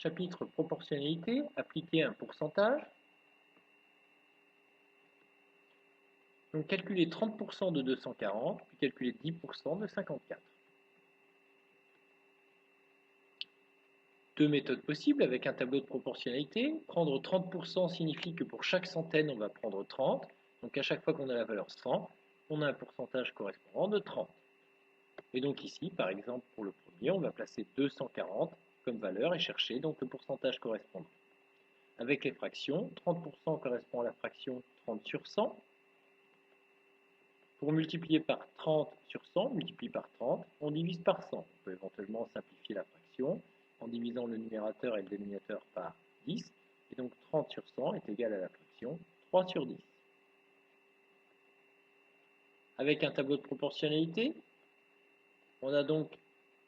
Chapitre proportionnalité, appliquer un pourcentage. Donc calculer 30% de 240, puis calculer 10% de 54. Deux méthodes possibles avec un tableau de proportionnalité. Prendre 30% signifie que pour chaque centaine, on va prendre 30. Donc à chaque fois qu'on a la valeur 100, on a un pourcentage correspondant de 30. Et donc ici, par exemple, pour le premier, on va placer 240 comme valeur et chercher donc le pourcentage correspondant. Avec les fractions, 30% correspond à la fraction 30 sur 100. Pour multiplier par 30 sur 100, multiplier par 30, on divise par 100. On peut éventuellement simplifier la fraction en divisant le numérateur et le dénominateur par 10. Et donc 30 sur 100 est égal à la fraction 3 sur 10. Avec un tableau de proportionnalité, on a donc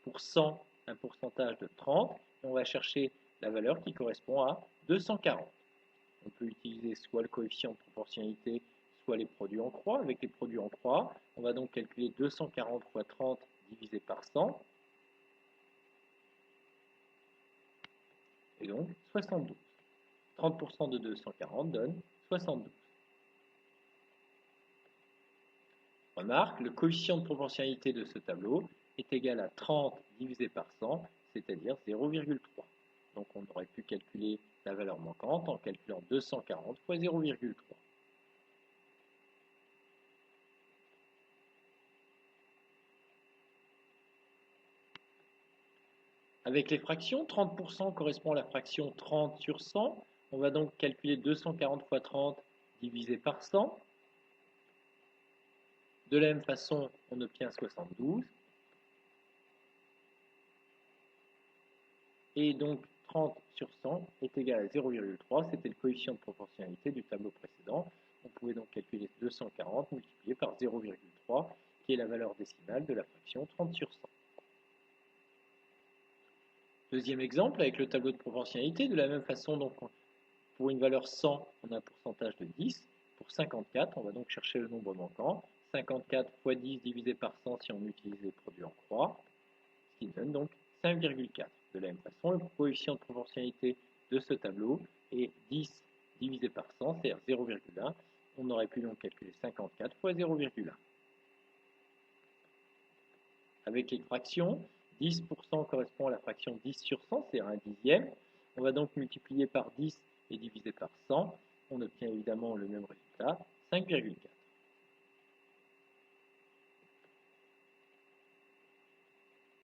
pour 100 un pourcentage de 30. Et on va chercher la valeur qui correspond à 240. On peut utiliser soit le coefficient de proportionnalité, soit les produits en croix. Avec les produits en croix, on va donc calculer 240 fois 30 divisé par 100. Et donc 72. 30% de 240 donne 72. Remarque, le coefficient de proportionnalité de ce tableau est égal à 30 divisé par 100, c'est-à-dire 0,3. Donc on aurait pu calculer la valeur manquante en calculant 240 fois 0,3. Avec les fractions, 30% correspond à la fraction 30 sur 100. On va donc calculer 240 fois 30 divisé par 100. De la même façon, on obtient 72. Et donc 30 sur 100 est égal à 0,3. C'était le coefficient de proportionnalité du tableau précédent. On pouvait donc calculer 240 multiplié par 0,3, qui est la valeur décimale de la fraction 30 sur 100. Deuxième exemple, avec le tableau de proportionnalité, de la même façon, donc, pour une valeur 100, on a un pourcentage de 10. Pour 54, on va donc chercher le nombre manquant. 54 fois 10 divisé par 100 si on utilise les produits en croix, ce qui donne donc 5,4. De la même façon, le coefficient de proportionnalité de ce tableau est 10 divisé par 100, c'est-à-dire 0,1. On aurait pu donc calculer 54 fois 0,1. Avec les fractions, 10% correspond à la fraction 10 sur 100, c'est-à-dire un dixième. On va donc multiplier par 10 et diviser par 100. On obtient évidemment le même résultat, 5,4.